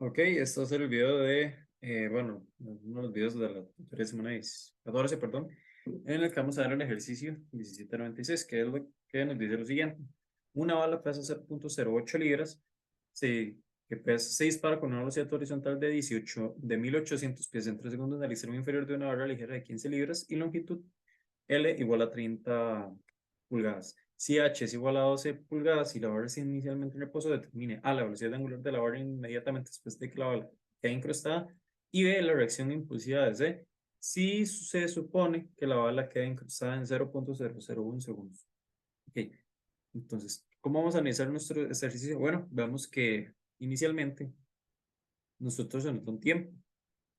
Ok, esto va a ser el video de, bueno, uno de los videos de la tutoría de semana 14, perdón, en el que vamos a ver el ejercicio 1796, que es lo que nos dice lo siguiente. Una bala pesa 0.08 libras, que pesa, se dispara con una velocidad horizontal de 1800 pies en 3 segundos en el extremo inferior de una barra ligera de 15 libras y longitud L igual a 30 pulgadas. Si H es igual a 12 pulgadas y la barra es inicialmente en reposo, determine A, la velocidad angular de la barra inmediatamente después de que la bala quede incrustada, y B, la reacción impulsiva de C, si se supone que la bala queda incrustada en 0.001 segundos. Ok, entonces, ¿cómo vamos a analizar nuestro ejercicio? Bueno, veamos que inicialmente nosotros se nos da un tiempo,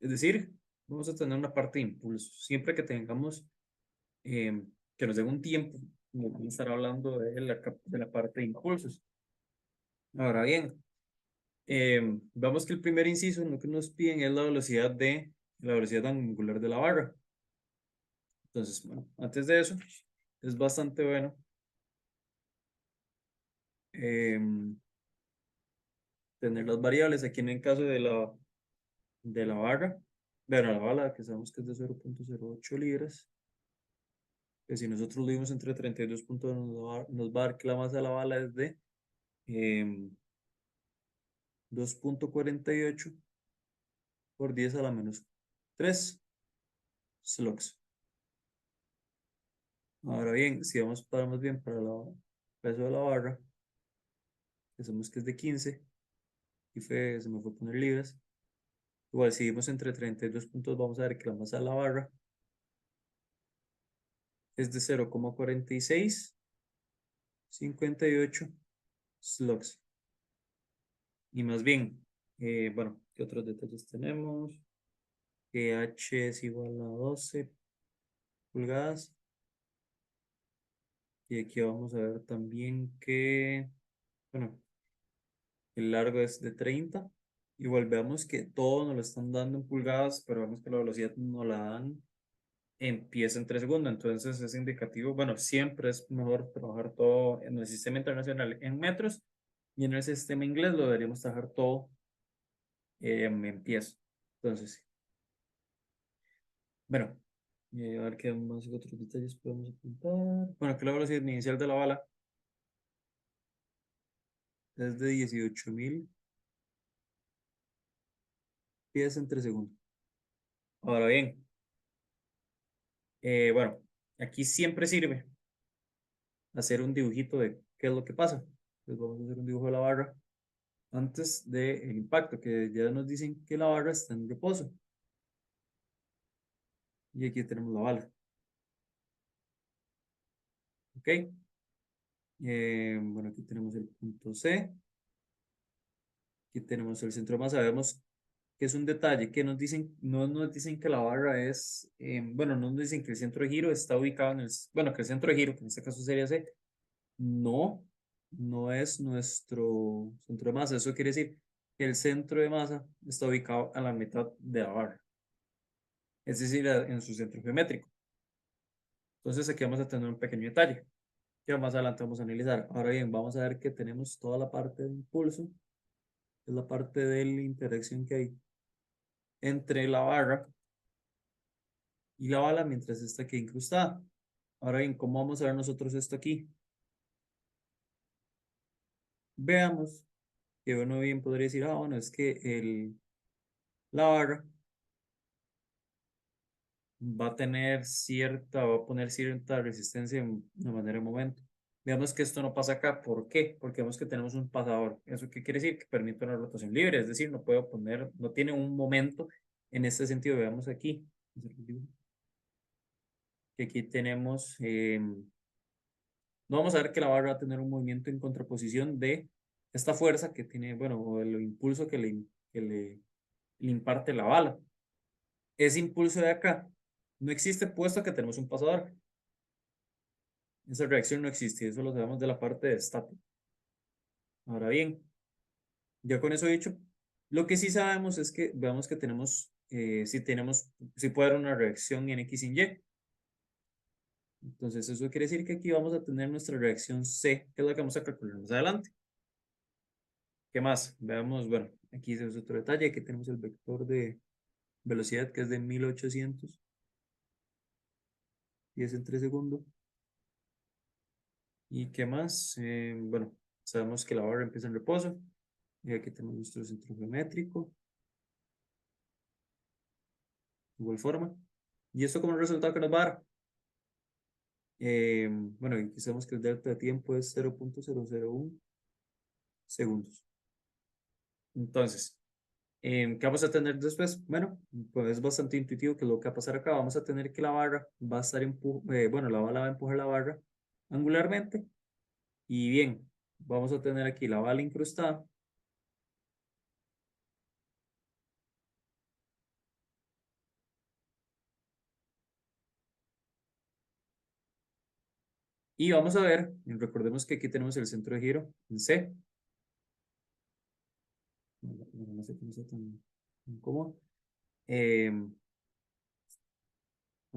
es decir, vamos a tener una parte de impulso. Siempre que tengamos que nos dé un tiempo, vamos a estar hablando de la parte de impulsos. Ahora bien, vamos que el primer inciso lo que nos piden es la velocidad angular de la barra. Entonces, bueno, antes de eso, es bastante bueno em, tener las variables aquí en el caso de la barra, bueno, la bala que sabemos que es de 0.08 libras, que si nosotros lo dimos entre 32 puntos nos va a dar que la masa de la bala es de 2.48 por 10 a la menos 3 slugs. Ahora bien, si vamos para más bien para el peso de la barra, que sabemos que es de 15, y se me fue a poner libras. Igual, si dimos entre 32 puntos, vamos a ver que la masa de la barra es de 0,4658 slugs. Y más bien, bueno, ¿qué otros detalles tenemos? Que H es igual a 12 pulgadas. Y aquí vamos a ver también que, bueno, el largo es de 30. Igual veamos que todo nos lo están dando en pulgadas, pero vemos que la velocidad nos la dan en pies en 3 segundos. Entonces es indicativo, bueno, siempre es mejor trabajar todo en el sistema internacional en metros y en el sistema inglés lo deberíamos trabajar todo en pies. Entonces, bueno, a ver qué más otros detalles podemos apuntar. Bueno, que la velocidad inicial de la bala es de 18.000 pies en 3 segundos. Ahora bien, bueno, aquí siempre sirve hacer un dibujito de qué es lo que pasa. Entonces vamos a hacer un dibujo de la barra antes del impacto, que ya nos dicen que la barra está en reposo. Y aquí tenemos la bala. ¿Ok? Bueno, aquí tenemos el punto C. Aquí tenemos el centro de masa. Sabemos que es un detalle que nos dicen, no nos dicen que la barra es, bueno, no nos dicen que el centro de giro está ubicado en bueno, que el centro de giro, que en este caso sería C, no, no es nuestro centro de masa. Eso quiere decir que el centro de masa está ubicado a la mitad de la barra, es decir, en su centro geométrico. Entonces aquí vamos a tener un pequeño detalle que más adelante vamos a analizar. Ahora bien, vamos a ver que tenemos toda la parte de impulso, que es la parte de la interacción que hay entre la barra y la bala mientras está aquí incrustada. Ahora bien, ¿cómo vamos a ver nosotros esto aquí? Veamos que uno bien podría decir, ah, bueno, es que la barra va a poner cierta resistencia de manera de momento. Veamos que esto no pasa acá. ¿Por qué? Porque vemos que tenemos un pasador. ¿Eso qué quiere decir? Que permite una rotación libre, es decir, no puedo poner, no tiene un momento en este sentido. Veamos aquí. Que aquí tenemos, no vamos a ver que la barra va a tener un movimiento en contraposición de esta fuerza que tiene, bueno, o el impulso le imparte la bala. Ese impulso de acá no existe puesto que tenemos un pasador. Esa reacción no existe, eso lo sabemos de la parte de estática. Ahora bien, ya con eso dicho, lo que sí sabemos es que veamos que si puede haber una reacción en X sin Y. Entonces eso quiere decir que aquí vamos a tener nuestra reacción C, que es la que vamos a calcular más adelante. ¿Qué más? Veamos, bueno, Aquí ese es otro detalle. Aquí tenemos el vector de velocidad que es de 1800 y es en 3 segundos. ¿Y qué más? Bueno, sabemos que la barra empieza en reposo. Y aquí tenemos nuestro centro geométrico. De igual forma. ¿Y esto como resultado que nos va a dar? Bueno, aquí sabemos que el delta de tiempo es 0.001 segundos. Entonces, ¿qué vamos a tener después? Bueno, pues es bastante intuitivo que lo que va a pasar acá. Vamos a tener que la barra va a estar bueno, la bala va a empujar la barra angularmente. Y bien, vamos a tener aquí la bala incrustada. Y vamos a ver, recordemos que aquí tenemos el centro de giro en C. No sé cómo sea tan cómodo. Es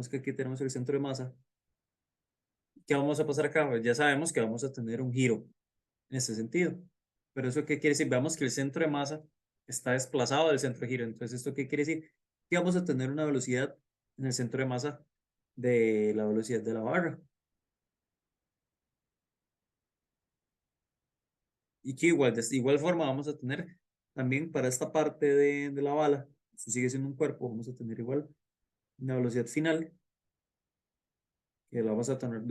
que aquí tenemos el centro de masa. ¿Qué vamos a pasar acá? Pues ya sabemos que vamos a tener un giro en ese sentido. Pero ¿eso qué quiere decir? Veamos que el centro de masa está desplazado del centro de giro. Entonces, ¿esto qué quiere decir? Que vamos a tener una velocidad en el centro de masa de la velocidad de la barra. Y que igual, de igual forma vamos a tener también para esta parte de la bala, si sigue siendo un cuerpo, vamos a tener igual una velocidad final, que la vamos a tener,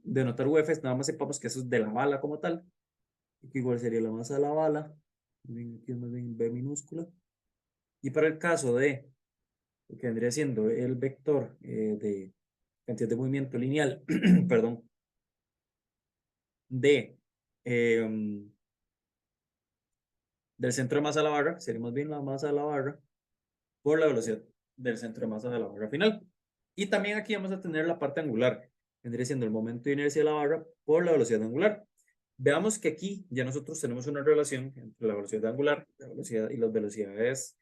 denotar UF, nada más sepamos que eso es de la bala como tal, y que igual sería la masa de la bala, aquí es más bien B minúscula. Y para el caso de lo que vendría siendo el vector de cantidad de movimiento lineal, perdón, de del centro de masa a la barra, sería más bien la masa de la barra por la velocidad del centro de masa de la barra final. Y también aquí vamos a tener la parte angular, vendría siendo el momento de inercia de la barra por la velocidad angular. Veamos que aquí ya nosotros tenemos una relación entre la velocidad angular, la velocidad y las velocidades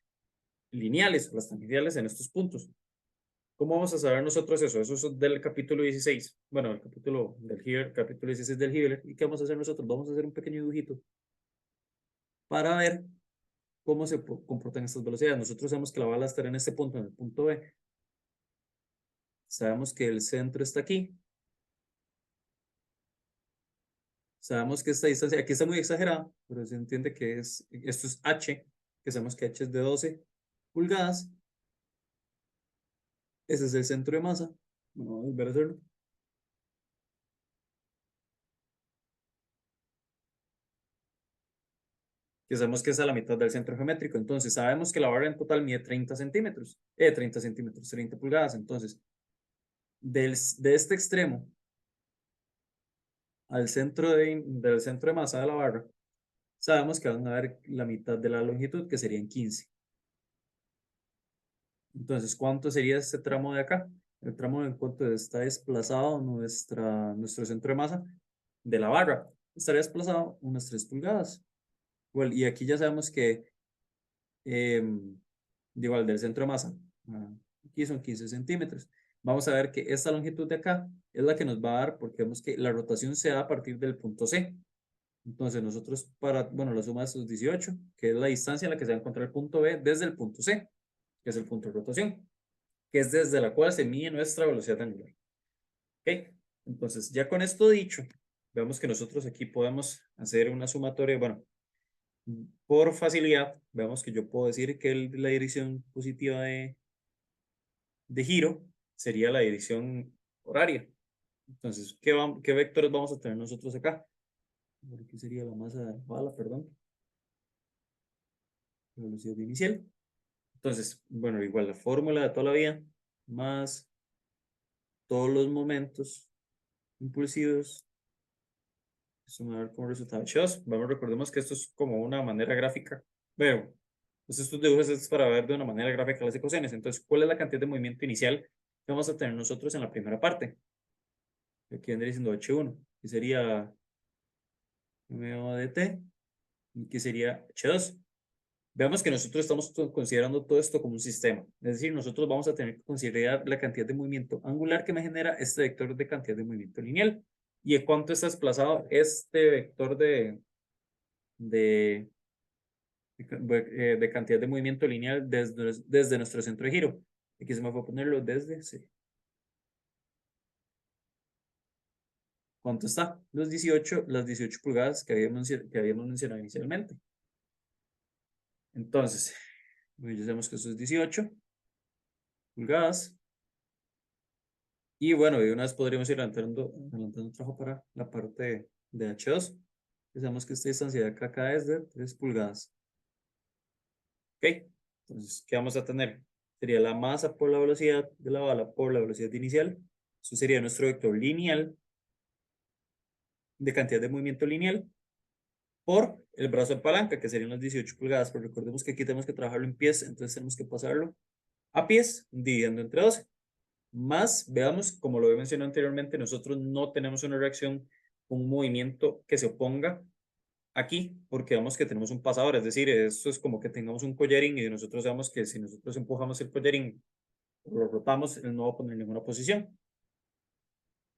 lineales, las tangenciales en estos puntos. ¿Cómo vamos a saber nosotros eso? Eso es del capítulo 16. Bueno, el capítulo del Hibbeler, capítulo 16 del Hibbeler. ¿Y qué vamos a hacer nosotros? Vamos a hacer un pequeño dibujito para ver cómo se comportan estas velocidades. Nosotros sabemos que la bala estará en este punto, en el punto B. Sabemos que el centro está aquí. Sabemos que esta distancia, aquí está muy exagerada, pero se entiende que esto es H, que sabemos que H es de 12 pulgadas. Ese es el centro de masa. Bueno, vamos a volver a hacerlo. Que sabemos que es a la mitad del centro geométrico. Entonces, sabemos que la barra en total mide 30 centímetros. 30 centímetros, 30 pulgadas. Entonces, de este extremo al centro del centro de masa de la barra, sabemos que van a ver la mitad de la longitud, que serían 15. Entonces, ¿cuánto sería este tramo de acá? El tramo en cuanto está desplazado nuestro centro de masa de la barra. Estaría desplazado unas 3 pulgadas. Bueno, y aquí ya sabemos que, igual del centro de masa, aquí son 15 centímetros. Vamos a ver que esta longitud de acá es la que nos va a dar, porque vemos que la rotación se da a partir del punto C. Entonces nosotros bueno, la suma de estos 18, que es la distancia en la que se va a encontrar el punto B desde el punto C, que es el punto de rotación, que es desde la cual se mide nuestra velocidad angular. ¿Ok? Entonces, ya con esto dicho, vemos que nosotros aquí podemos hacer una sumatoria, bueno, por facilidad, vemos que yo puedo decir que la dirección positiva de giro sería la dirección horaria. Entonces, ¿qué vectores vamos a tener nosotros acá? Aquí sería la masa de bala, perdón, la velocidad inicial. Entonces, bueno, igual la fórmula de toda la vida, más todos los momentos impulsivos, eso me va a dar como resultado H2. Vamos, recordemos que esto es como una manera gráfica. Bueno, pues estos dibujos es para ver de una manera gráfica las ecuaciones. Entonces, ¿cuál es la cantidad de movimiento inicial que vamos a tener nosotros en la primera parte? Aquí vendría diciendo H1, que sería MO de T, y que sería H2. Veamos que nosotros estamos considerando todo esto como un sistema. Es decir, nosotros vamos a tener que considerar la cantidad de movimiento angular que me genera este vector de cantidad de movimiento lineal. ¿Y en cuánto está desplazado este vector de de cantidad de movimiento lineal desde nuestro centro de giro. Aquí se me fue a ponerlo desde C. ¿Cuánto está? Las 18 pulgadas que habíamos mencionado inicialmente. Entonces, ya sabemos que eso es 18 pulgadas. Y bueno, de una vez podríamos ir adelantando el trabajo para la parte de H2. Sabemos que esta distancia de acá es de 3 pulgadas. ¿Ok? Entonces, ¿qué vamos a tener? Sería la masa por la velocidad de la bala por la velocidad inicial. Eso sería nuestro vector lineal de cantidad de movimiento lineal por el brazo de palanca, que serían las 18 pulgadas. Pero recordemos que aquí tenemos que trabajarlo en pies, entonces tenemos que pasarlo a pies, dividiendo entre 12. Más, veamos, como lo he mencionado anteriormente, nosotros no tenemos una reacción, un movimiento que se oponga aquí, porque vemos que tenemos un pasador, es decir, esto es como que tengamos un collarín y nosotros sabemos que si nosotros empujamos el collarín o lo rotamos, él no va a poner ninguna posición.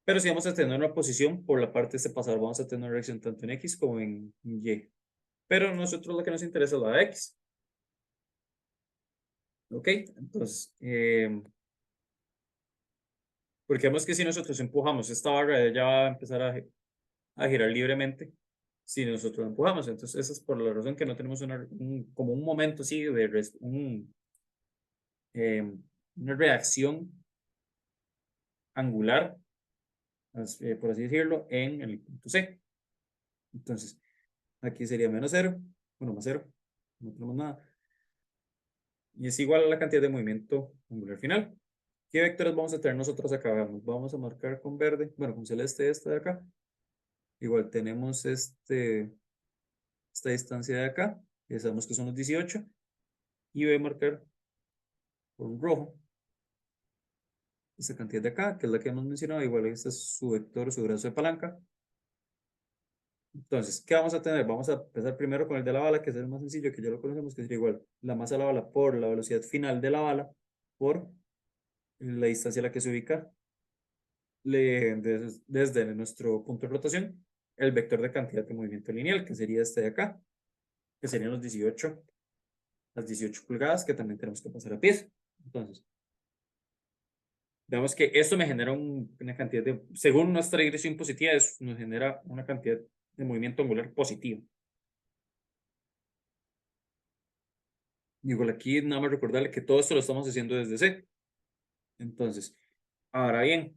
Pero si vamos a tener una posición por la parte de este pasador, vamos a tener una reacción tanto en X como en Y. Pero a nosotros lo que nos interesa es la de X. ¿Ok? Entonces, porque vemos que si nosotros empujamos esta barra, ella va a empezar a girar libremente si nosotros la empujamos. Entonces, esa es por la razón que no tenemos como un momento así de una reacción angular, por así decirlo, en el punto C. Entonces, aquí sería menos 0, bueno, más 0, no tenemos nada. Y es igual a la cantidad de movimiento angular final. ¿Qué vectores vamos a tener nosotros acá? Vamos a marcar con verde, bueno, con celeste este de acá. Igual tenemos esta distancia de acá, que sabemos que son los 18. Y voy a marcar con rojo esta cantidad de acá, que es la que hemos mencionado. Igual este es su vector, su brazo de palanca. Entonces, ¿qué vamos a tener? Vamos a empezar primero con el de la bala, que es el más sencillo, que ya lo conocemos, que sería igual la masa de la bala por la velocidad final de la bala por la distancia a la que se ubica desde nuestro punto de rotación, el vector de cantidad de movimiento lineal, que sería este de acá, que serían las 18 pulgadas, que también tenemos que pasar a pies. Entonces, digamos que esto me genera una cantidad según nuestra digresión positiva, nos genera una cantidad de movimiento angular positivo. Igual aquí nada más recordarle que todo esto lo estamos haciendo desde C. Entonces, ahora bien,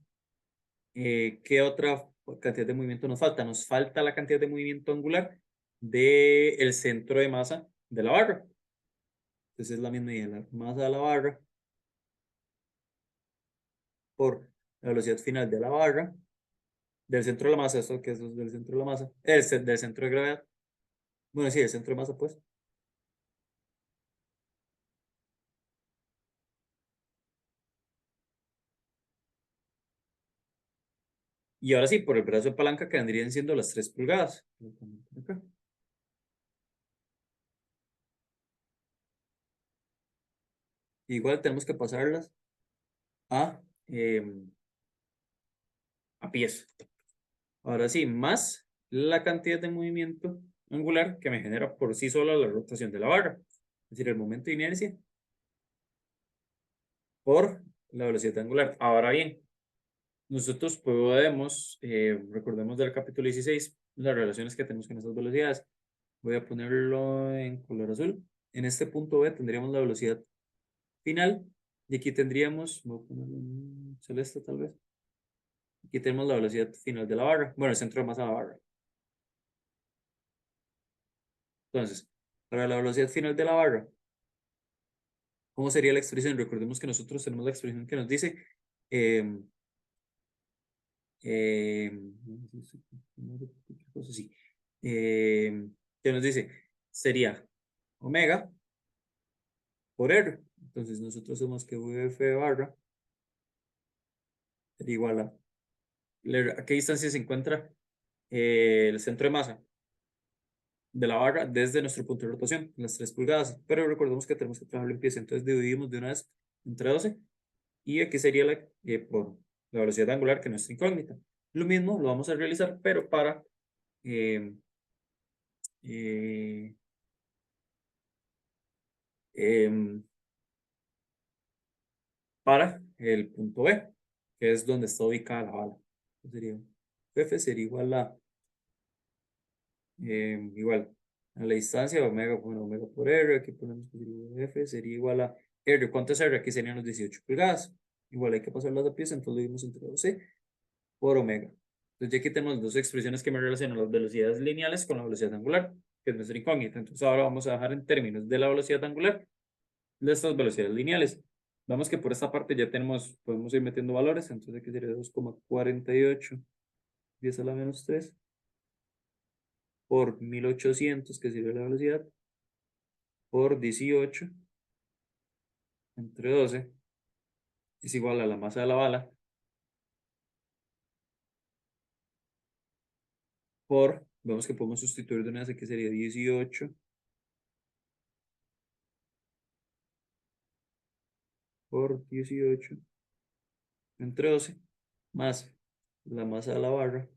¿qué otra cantidad de movimiento nos falta? Nos falta la cantidad de movimiento angular del centro de masa de la barra. Entonces es la misma idea, la masa de la barra por la velocidad final de la barra, del centro de la masa, esto que es del centro de la masa, del centro de gravedad. Bueno, sí, del centro de masa, pues. Y ahora sí, por el brazo de palanca que vendrían siendo las 3 pulgadas. Acá. Igual tenemos que pasarlas a, a pies. Ahora sí, más la cantidad de movimiento angular que me genera por sí sola la rotación de la barra. Es decir, el momento de inercia por la velocidad angular. Ahora bien, nosotros podemos, recordemos del capítulo 16, las relaciones que tenemos con estas velocidades. Voy a ponerlo en color azul. En este punto B tendríamos la velocidad final y aquí tendríamos, voy a ponerlo en celeste tal vez. Aquí tenemos la velocidad final de la barra. Bueno, el centro de masa de la barra. Entonces, para la velocidad final de la barra, ¿cómo sería la expresión? Recordemos que nosotros tenemos la expresión que nos dice eh, eh, sí, que nos dice sería omega por R. Entonces nosotros sabemos que VF barra sería igual a qué distancia se encuentra el centro de masa de la barra desde nuestro punto de rotación, las 3 pulgadas. Pero recordemos que tenemos que trabajarlo en pies, entonces dividimos de una vez entre 12 y aquí sería por la velocidad angular, que es nuestra incógnita. Lo mismo lo vamos a realizar, pero para eh, eh, para el punto B, que es donde está ubicada la bala. Sería F sería igual a la distancia omega, bueno, omega por R, aquí ponemos que sería F sería igual a R. ¿Cuánto es R? Aquí serían los 18 pulgadas. Igual hay que pasar las piezas, entonces lo dimos entre 12 por omega. Entonces ya aquí tenemos dos expresiones que me relacionan las velocidades lineales con la velocidad angular, que es nuestra incógnita. Entonces ahora vamos a dejar en términos de la velocidad angular de estas velocidades lineales. Vamos que por esta parte ya tenemos, podemos ir metiendo valores, entonces aquí sería 2,48, 10 a la menos 3, por 1800, que sería la velocidad, por 18, entre 12, es igual a la masa de la bala, por, vemos que podemos sustituir de una vez, que sería 18, por 18, entre 12, más la masa de la barra,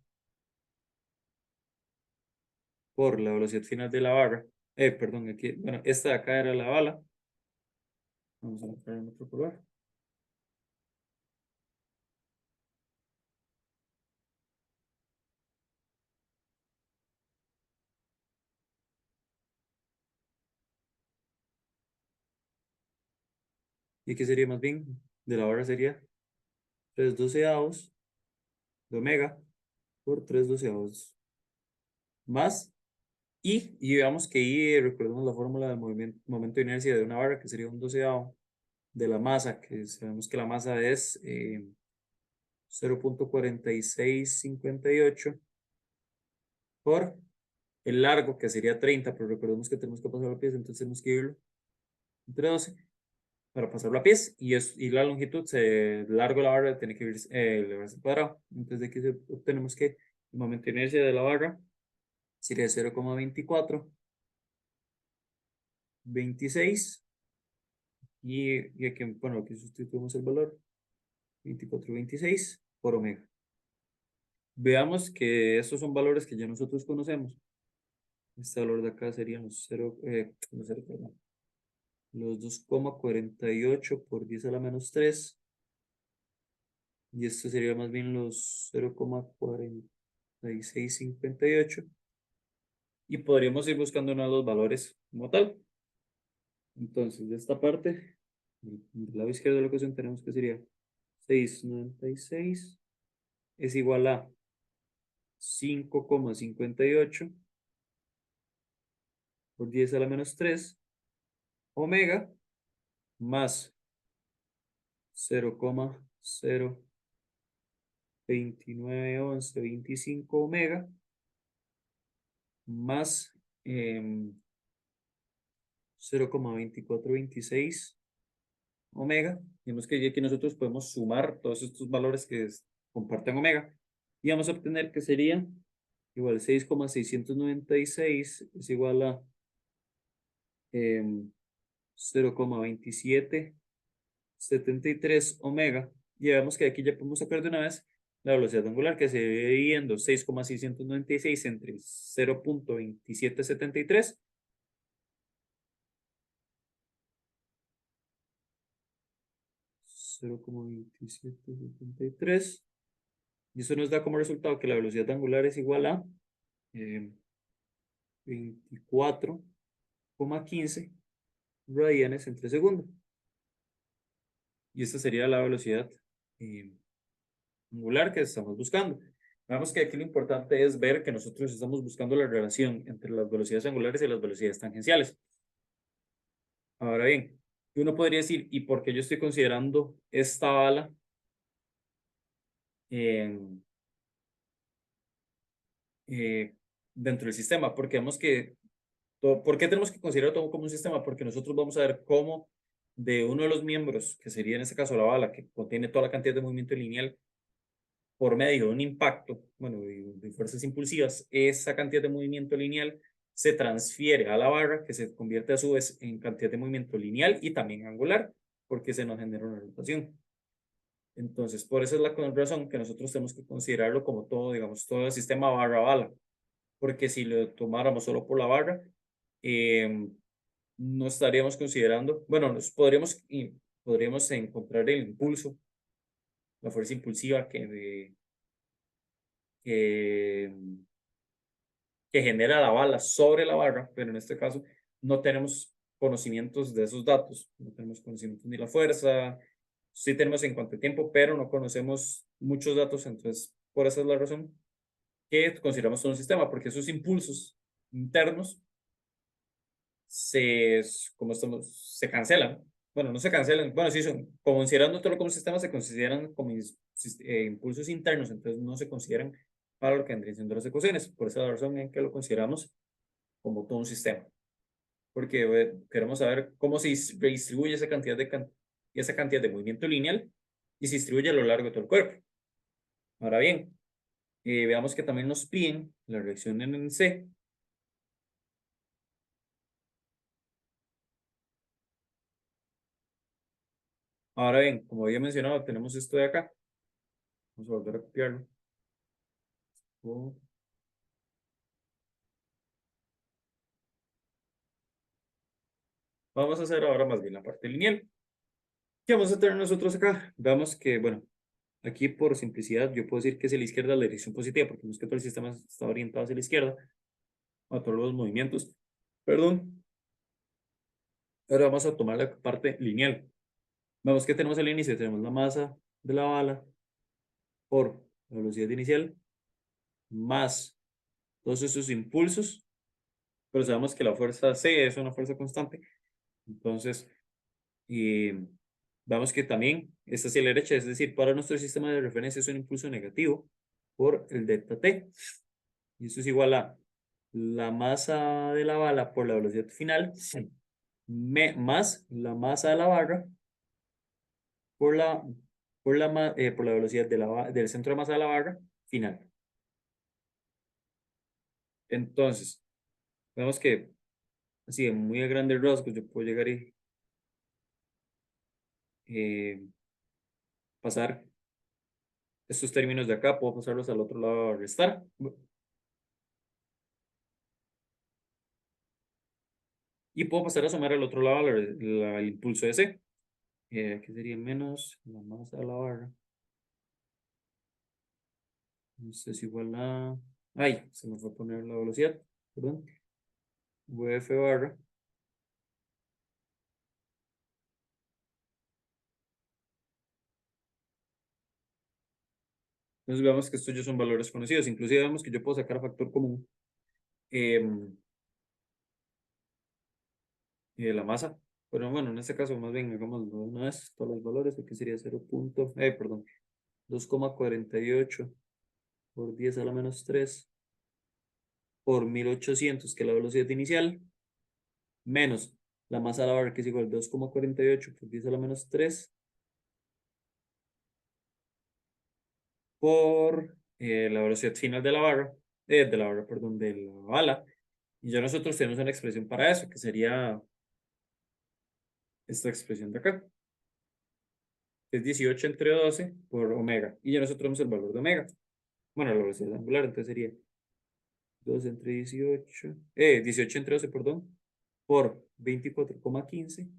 por la velocidad final de la barra, perdón, aquí, bueno, esta de acá era la bala, vamos a mostrar en otro color. Y aquí sería más bien, de la barra sería 3 doceavos de omega por 3 doceavos más. Y digamos que I, recordemos la fórmula del momento de inercia de una barra, que sería un doceavo de la masa, que sabemos que la masa es 0,4658 por el largo, que sería 30, pero recordemos que tenemos que pasar la pieza, entonces tenemos que irlo entre 12 para pasarlo a pies, y la longitud, el largo de la barra tiene que ir elevarse al cuadrado. Entonces de aquí obtenemos que el momento de inercia de la barra sería 0,2426, y aquí, bueno, aquí sustituimos el valor 2426 por omega. Veamos que estos son valores que ya nosotros conocemos. Este valor de acá serían los 2,48 por 10 a la menos 3. Y esto sería más bien los 0,4658. Y podríamos ir buscando uno de los valores como tal. Entonces, de esta parte, del lado izquierdo de la ecuación, tenemos que sería 696 es igual a 5,58 por 10 a la menos 3 omega más 0,0291125 omega más 0,2426 omega. Digamos que aquí nosotros podemos sumar todos estos valores que comparten omega y vamos a obtener que sería igual 6,696 es igual a 0,2773 omega. Y vemos que aquí ya podemos sacar de una vez la velocidad angular, que se divide en 6,696 entre 0,2773. 0,2773. Y eso nos da como resultado que la velocidad angular es igual a 24,15 radianes entre segundo. Y esta sería la velocidad angular que estamos buscando. Vemos que aquí lo importante es ver que nosotros estamos buscando la relación entre las velocidades angulares y las velocidades tangenciales. Ahora bien, uno podría decir, ¿y por qué yo estoy considerando esta bala dentro del sistema? Porque vemos que, ¿por qué tenemos que considerar todo como un sistema? Porque nosotros vamos a ver cómo de uno de los miembros, que sería en este caso la bala, que contiene toda la cantidad de movimiento lineal, por medio de un impacto, bueno, de fuerzas impulsivas, esa cantidad de movimiento lineal se transfiere a la barra, que se convierte a su vez en cantidad de movimiento lineal y también angular, porque se nos genera una rotación. Entonces, por eso es la razón que nosotros tenemos que considerarlo como todo, digamos, todo el sistema barra-bala, porque si lo tomáramos solo por la barra, no estaríamos considerando, bueno, podríamos encontrar el impulso, la fuerza impulsiva que, que genera la bala sobre la barra, pero en este caso no tenemos conocimientos de esos datos, no tenemos conocimientos ni la fuerza, sí tenemos en cuanto a tiempo, pero no conocemos muchos datos, entonces por esa es la razón que consideramos todo un sistema, porque esos impulsos internos se cancelan. Bueno, no se cancelan, bueno, sí son, considerándolo como un sistema, se consideran como impulsos internos, entonces no se consideran para lo que vendrían siendo las ecuaciones. Por esa razón en que lo consideramos como todo un sistema, porque queremos saber cómo se redistribuye esa cantidad de movimiento lineal y se distribuye a lo largo de todo el cuerpo. Ahora bien, veamos que también nos piden la reacción en C. Ahora bien, como había mencionado, tenemos esto de acá. Vamos a volver a copiarlo. Oh, vamos a hacer ahora más bien la parte lineal. ¿Qué vamos a tener nosotros acá? Veamos que, bueno, aquí por simplicidad yo puedo decir que es a la izquierda la dirección positiva, porque no es que todo el sistema está orientado hacia la izquierda, a todos los movimientos. Perdón. Ahora vamos a tomar la parte lineal. Vemos que tenemos al inicio, tenemos la masa de la bala por la velocidad inicial, más todos esos impulsos, pero sabemos que la fuerza C es una fuerza constante. Entonces, y vemos que también está hacia la derecha, es decir, para nuestro sistema de referencia es un impulso negativo por el delta T. Y eso es igual a la masa de la bala por la velocidad final, más la masa de la barra por por la velocidad del centro de masa de la barra final. Entonces, vemos que así, en muy a grandes rasgos, yo puedo llegar y eh, pasar estos términos de acá, puedo pasarlos al otro lado a restar. Y puedo pasar a sumar al otro lado el impulso de C, que sería menos la masa de la barra. Esto es igual a... Ay, se me fue a poner la velocidad, perdón. VF barra. Entonces veamos que estos ya son valores conocidos. Inclusive vemos que yo puedo sacar factor común la masa. Pero bueno, en este caso más bien hagamos una vez todos los valores, que sería 2,48 por 10 a la menos 3 por 1800, que es la velocidad inicial, menos la masa de la barra, que es igual a 2,48 por 10 a la menos 3 por la velocidad final perdón, de la bala. Y ya nosotros tenemos una expresión para eso, que sería esta expresión de acá, que es 18 entre 12 por omega. Y ya nosotros tenemos el valor de omega. Bueno, la velocidad angular, entonces sería 2 entre 18 entre 12, perdón, por 24,15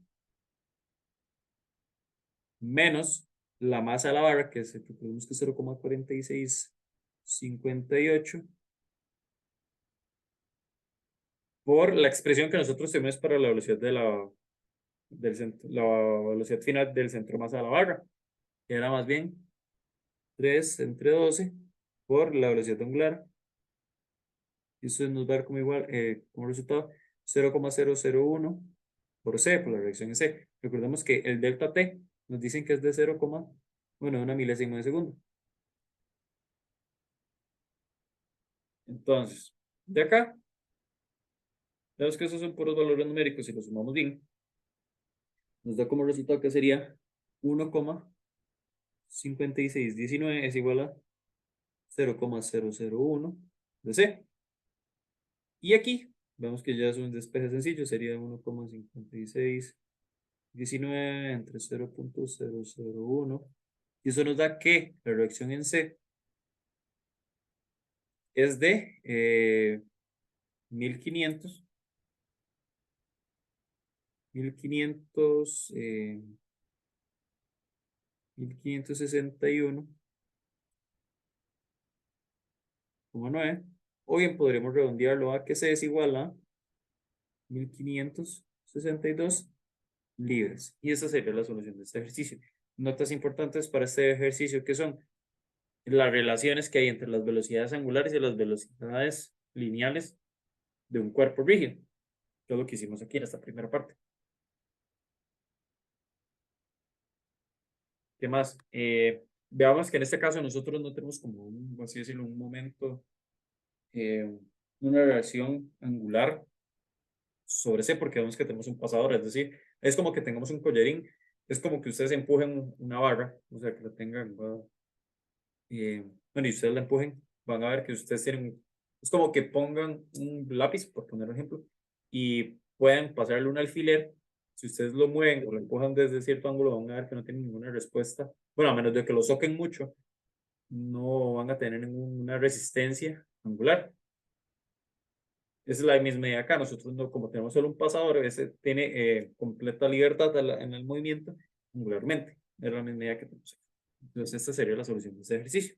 menos la masa de la barra, que tenemos que es 0,4658 por la expresión que nosotros tenemos para la velocidad la velocidad final del centro masa de la barra, que era más bien 3 entre 12 por la velocidad angular. Y eso nos va a dar como igual, como resultado, 0,001 por C, por la reacción en C. Recordemos que el delta T nos dicen que es de 0, bueno, una milésima de segundo. Entonces, de acá, vemos que esos son puros valores numéricos y los sumamos bien. Nos da como resultado que sería 1,5619 es igual a 0,001 de C. Y aquí vemos que ya es un despeje sencillo, sería 1,5619 entre 0,001. Y eso nos da que la reacción en C es de 1500 1500, 1561,9. O bien podremos redondearlo a que se desiguala a 1562 libras. Y esa sería la solución de este ejercicio. Notas importantes para este ejercicio que son las relaciones que hay entre las velocidades angulares y las velocidades lineales de un cuerpo rígido. Que es lo que hicimos aquí en esta primera parte. ¿Qué más? Veamos que en este caso nosotros no tenemos como un, así decirlo, un momento, eh, una reacción angular sobre C, porque vemos que tenemos un pasador, es decir, es como que tengamos un collarín, es como que ustedes empujen una barra, o sea, que la tengan, bueno, y ustedes la empujen, van a ver que ustedes tienen, es como que pongan un lápiz, por poner un ejemplo, y pueden pasarle un alfiler. Si ustedes lo mueven o lo empujan desde cierto ángulo, van a ver que no tienen ninguna respuesta. Bueno, a menos de que lo soquen mucho, no van a tener ninguna resistencia angular. Esa es la misma idea acá. Nosotros, no, como tenemos solo un pasador, ese tiene completa libertad en el movimiento angularmente. Es la misma idea que tenemos acá. Entonces, esta sería la solución de este ejercicio.